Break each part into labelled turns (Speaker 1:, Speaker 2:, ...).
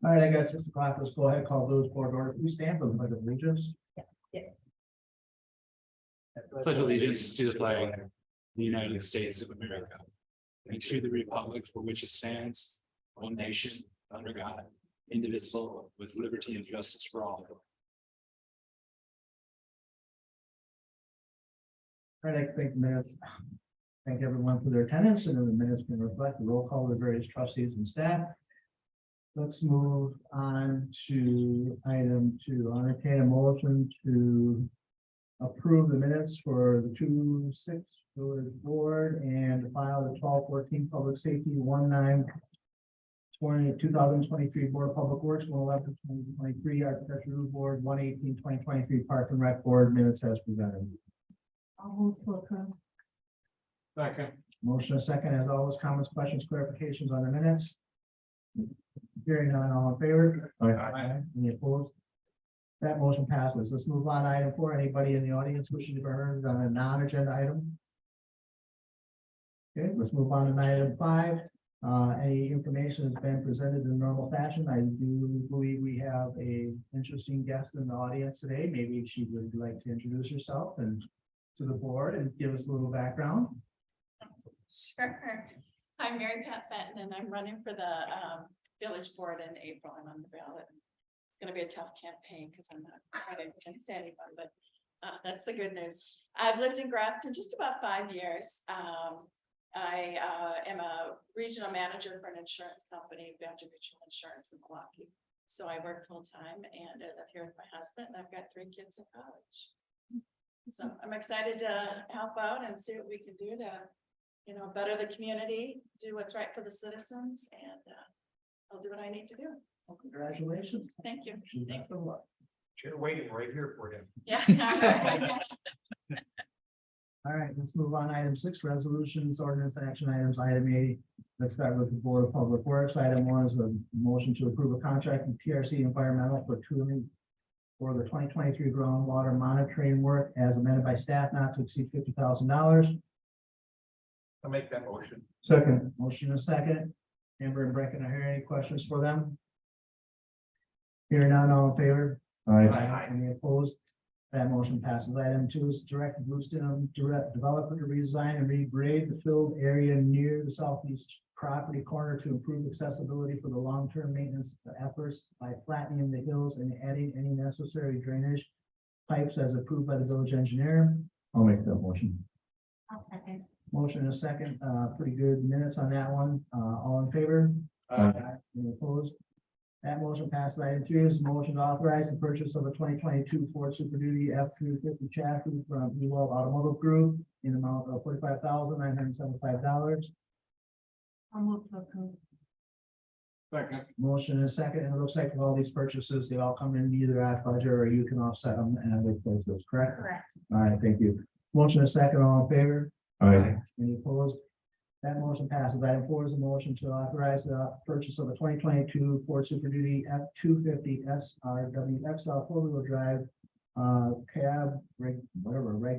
Speaker 1: All right, I got 6 o'clock. Let's go ahead, call those board order. Please stand for the pledge of allegiance.
Speaker 2: Pledge allegiance to the flag of the United States of America and to the republic for which it stands, one nation, under God, indivisible, with liberty and justice for all.
Speaker 1: All right, I thank the minutes. Thank everyone for their attendance, and then the minutes can reflect the roll call of the various trustees and staff. Let's move on to item 2. I'll entertain a motion to approve the minutes for the 2-6 village board and file the 12-14 public safety 2023 board of public works 111-2023 architecture board 118-2023 park and rec board minutes as presented.
Speaker 3: I'll move to approve.
Speaker 2: Second.
Speaker 1: Motion a second, as always, comments, questions, clarifications on the minutes. Hearing none, all in favor?
Speaker 2: Aye.
Speaker 1: Any opposed? That motion passes. Let's move on to item 4. Anybody in the audience wishing to be heard on a non-agenda item? Okay, let's move on to item 5. Any information has been presented in normal fashion. I do believe we have a interesting guest in the audience today. Maybe she would like to introduce herself and to the board and give us a little background.
Speaker 3: Sure. I'm Mary Pat Fenton and I'm running for the village board in April. I'm on the ballot. It's gonna be a tough campaign because I'm not running against anyone, but that's the good news. I've lived in Grafton just about 5 years. I am a regional manager for an insurance company, Boundary Mutual Insurance in Milwaukee. So I work full time and I live here with my husband and I've got 3 kids in college. So I'm excited to help out and see what we can do to, better the community, do what's right for the citizens, and I'll do what I need to do.
Speaker 1: Well, congratulations.
Speaker 3: Thank you.
Speaker 1: Best of luck.
Speaker 2: You're waiting right here for you.
Speaker 3: Yeah.
Speaker 1: All right, let's move on. Item 6, resolutions, ordinance, action items. Item 8. Let's start with the Board of Public Works. Item 1 is a motion to approve a contract with TRC Environmental for tooling for the 2023 groundwater monitoring work as amended by staff not to exceed $50,000.
Speaker 2: I'll make that motion.
Speaker 1: Second. Motion and second. Amber and Brecken, are there any questions for them? Hearing none, all in favor?
Speaker 2: Aye.
Speaker 1: Any opposed? That motion passes. Item 2 is direct Blueston developer to redesign and regrade the filled area near the southeast property corner to improve accessibility for the long-term maintenance efforts by flattening the hills and adding any necessary drainage pipes as approved by the village engineer. I'll make that motion.
Speaker 3: I'll second.
Speaker 1: Motion and a second, pretty good minutes on that one. All in favor? Any opposed? That motion passed. Item 3 is a motion to authorize the purchase of a 2022 Ford Super Duty F-250 chassis from Ewald Automotive Group in the amount of $45,975.
Speaker 3: I'll move to approve.
Speaker 2: Second.
Speaker 1: Motion and a second, and it looks like with all these purchases, they all come in either at budget or you can offset them and with those, correct?
Speaker 3: Correct.
Speaker 1: All right, thank you. Motion and a second, all in favor?
Speaker 2: Aye.
Speaker 1: Any opposed? That motion passes. Item 4 is a motion to authorize the purchase of a 2022 Ford Super Duty F-250 SRW XL four-wheel drive cab, rig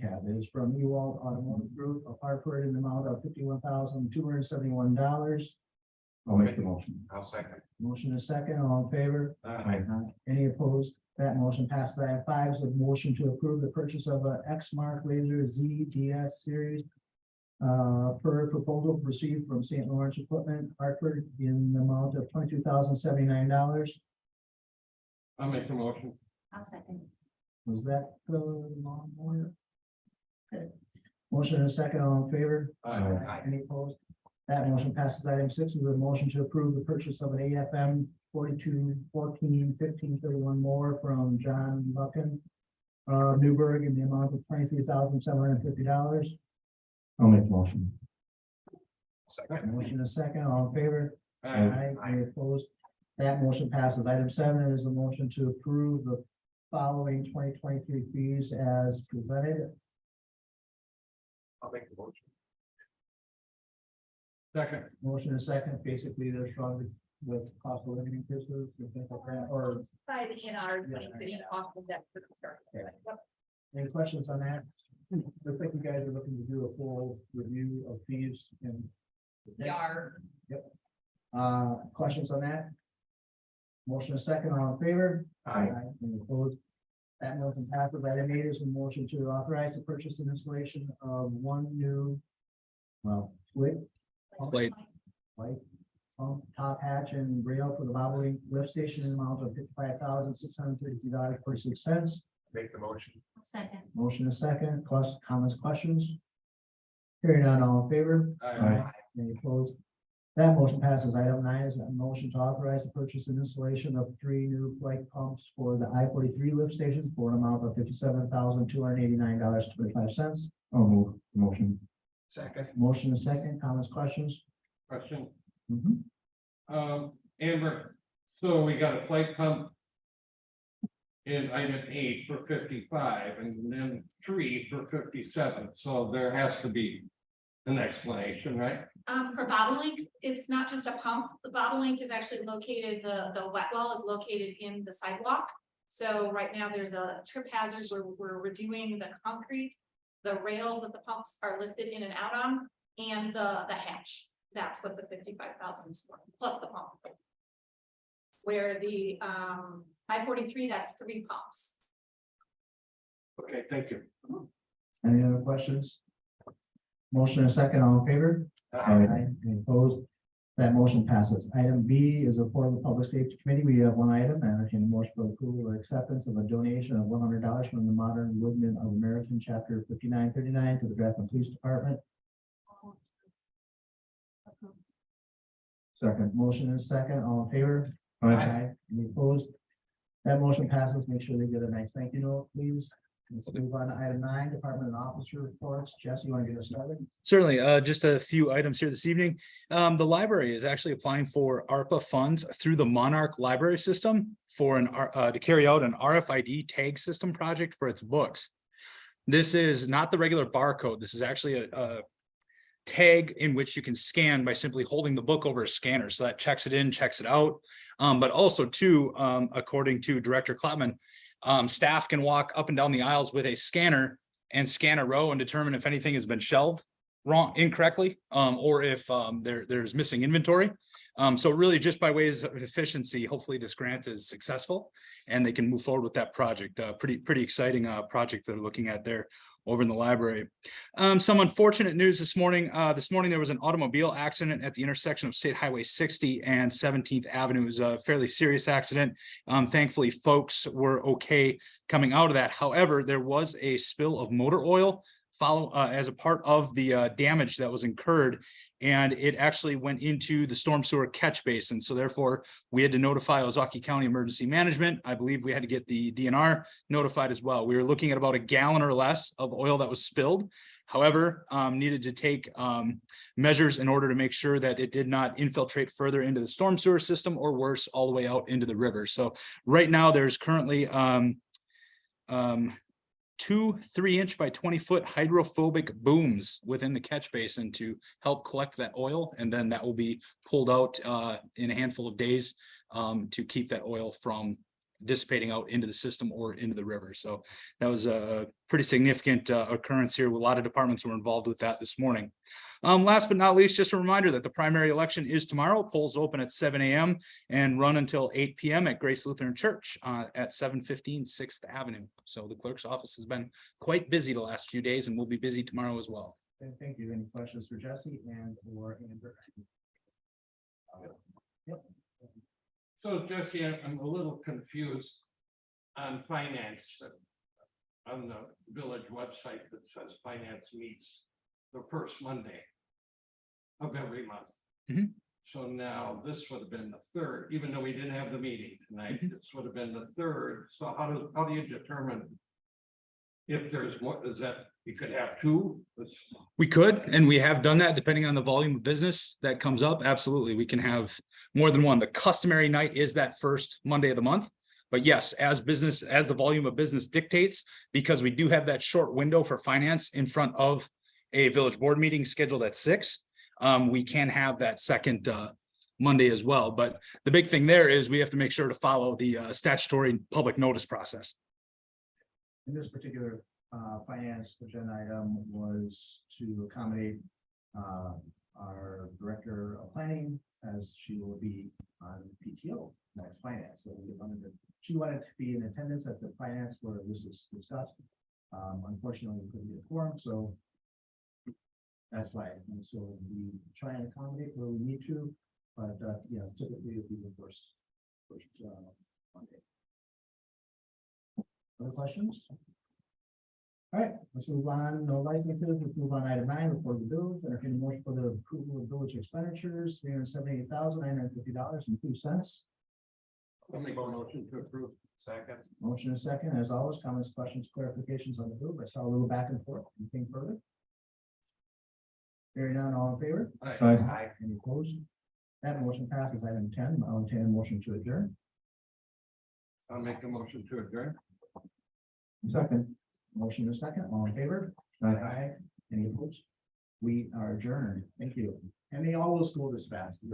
Speaker 1: cab is from Ewald Automotive Group of Hartford in the amount of $51,271.
Speaker 2: I'll make the motion. I'll second.
Speaker 1: Motion is second, all in favor?
Speaker 2: Aye.
Speaker 1: Any opposed? That motion passes. Item 5 is a motion to approve the purchase of a Exmark Laser ZDS series per proposal received from St. Lawrence Equipment, Hartford, in the amount of $22,079.
Speaker 2: I'll make the motion.
Speaker 3: I'll second.
Speaker 1: Was that the long one? Okay. Motion and a second, all in favor?
Speaker 2: Aye.
Speaker 1: Any opposed? That motion passes. Item 6 is a motion to approve the purchase of an AFM 4214-1531 more from John Lucken, Newburgh, in the amount of $23,750. I'll make the motion.
Speaker 2: Second.
Speaker 1: Motion is second, all in favor?
Speaker 2: Aye.
Speaker 1: Any opposed? That motion passes. Item 7 is a motion to approve the following 2023 fees as presented.
Speaker 2: I'll make the motion. Second.
Speaker 1: Motion is second. Basically, they're struggling with cost of living increases, and things like that, or
Speaker 3: By the NR,
Speaker 1: Yeah.
Speaker 3: city cost of debt for construction.
Speaker 1: Yeah. any questions on that? Looks like you guys are looking to do a full review of fees and.
Speaker 3: We are.
Speaker 1: Questions on that? Motion is second, all in favor?
Speaker 4: Aye.
Speaker 1: Any opposed? That motion passes. Item 8 is a motion to authorize the purchase and installation of one new, well,
Speaker 2: Blade.
Speaker 1: white pump, top hatch and rail for the bobbling lift station in the amount of $55,632.46.
Speaker 4: Make the motion.
Speaker 5: Second.
Speaker 1: Motion is second, comments, questions? Hearing none, all in favor?
Speaker 4: Aye.
Speaker 1: Any opposed? That motion passes. Item 9 is a motion to authorize the purchase and installation of 3 new flight pumps for the I-43 lift station for an amount of $57,289.25.
Speaker 4: I'll move the motion. Second.
Speaker 1: Motion is second, comments, questions?
Speaker 6: Question,
Speaker 1: Mhm.
Speaker 6: Amber, so we got a flight pump. In item 8 for 55 and then 3 for 57, so there has to be an explanation, right?
Speaker 5: For Bobolink, it's not just a pump. The Bobolink is actually located, the wet well is located in the sidewalk. So right now there's a trip hazard where we're redoing the concrete, the rails that the pumps are lifted in and out on, and the hatch. That's what the 55,000 is for, plus the pump. Where the I-43, that's 3 pumps.
Speaker 6: Okay, thank you.
Speaker 1: Any other questions? Motion is second, all in favor? Any opposed? That motion passes. Item B is a for the Public Safety Committee. We have one item, and I can motion for approval or acceptance of a donation of $100 from the Modern Woodmen of American Chapter 5939 to the Grafton Police Department. Second, motion is second, all in favor? Any opposed? That motion passes. Make sure they get a nice thank you note, please. Let's move on to item 9, Department and Officer reports. Jesse, you want to get us started?
Speaker 2: Certainly, just a few items here this evening. The library is actually applying for ARPA funds through the Monarch Library System for to carry out an RFID tag system project for its books. This is not the regular barcode. This is actually a tag in which you can scan by simply holding the book over a scanner. So that checks it in, checks it out. But also too, according to Director Klopman, staff can walk up and down the aisles with a scanner and scan a row and determine if anything has been shelved incorrectly, or if there's missing inventory. So really just by ways of efficiency, hopefully this grant is successful and they can move forward with that project. Pretty exciting project they're looking at there over in the library. Some unfortunate news this morning. This morning there was an automobile accident at the intersection of State Highway 60 and 17th Avenue. It was a fairly serious accident. Thankfully, folks were okay coming out of that. However, there was a spill of motor oil as a part of the damage that was incurred, and it actually went into the storm sewer catch basin. So therefore, we had to notify Ozaukee County Emergency Management. I believe we had to get the DNR notified as well. We were looking at about a gallon or less of oil that was spilled. However, needed to take measures in order to make sure that it did not infiltrate further into the storm sewer system, or worse, all the way out into the river. So right now there's currently 2 3-inch by 20-foot hydrophobic booms within the catch basin to help collect that oil, and then that will be pulled out in a handful of days to keep that oil from dissipating out into the system or into the river. So that was a pretty significant occurrence here. A lot of departments were involved with that this morning. Last but not least, just a reminder that the primary election is tomorrow. Polls open at 7 a.m. and run until 8 p.m. at Grace Lutheran Church at 715 6th Avenue. So the clerk's office has been quite busy the last few days and will be busy tomorrow as well.
Speaker 1: Thank you. Any questions for Jesse and or Amber? Yep.
Speaker 6: So Jesse, I'm a little confused on finance. On the village website that says finance meets the first Monday of every month.
Speaker 2: Mhm.
Speaker 6: So now this would have been the third, even though we didn't have the meeting tonight, this would have been the third. So how do you determine if there's more? Is that you could have 2?
Speaker 2: We could, and we have done that depending on the volume of business that comes up. Absolutely, we can have more than one. The customary night is that first Monday of the month. But yes, as the volume of business dictates, because we do have that short window for finance in front of a village board meeting scheduled at 6, we can have that second Monday as well. But the big thing there is we have to make sure to follow the statutory public notice process.
Speaker 1: In this particular finance agenda item was to accommodate our Director of Planning, as she will be on PTO, next finance. So she wanted to be in attendance at the finance where this was discussed. Unfortunately, we couldn't get a quorum, so that's why. And so we try and accommodate where we need to, but, typically it'll be the first Monday. Other questions? All right, let's move on. No licenses. Let's move on item 9, report the bills. Entertain a motion for the approval of village expenditures, $378,950.02.
Speaker 6: I'll make a motion to approve.
Speaker 4: Second.
Speaker 1: Motion is second. As always, comments, questions, clarifications on the bill. I saw a little back and forth. Anything further? Hearing none, all in favor?
Speaker 4: Aye.
Speaker 1: Any opposed? That motion passes. Item 10, I'll entertain a motion to adjourn.
Speaker 6: I'll make a motion to adjourn.
Speaker 1: Second. Motion is second. All in favor? Aye. Any opposed? We are adjourned. Thank you. And they always go this fast.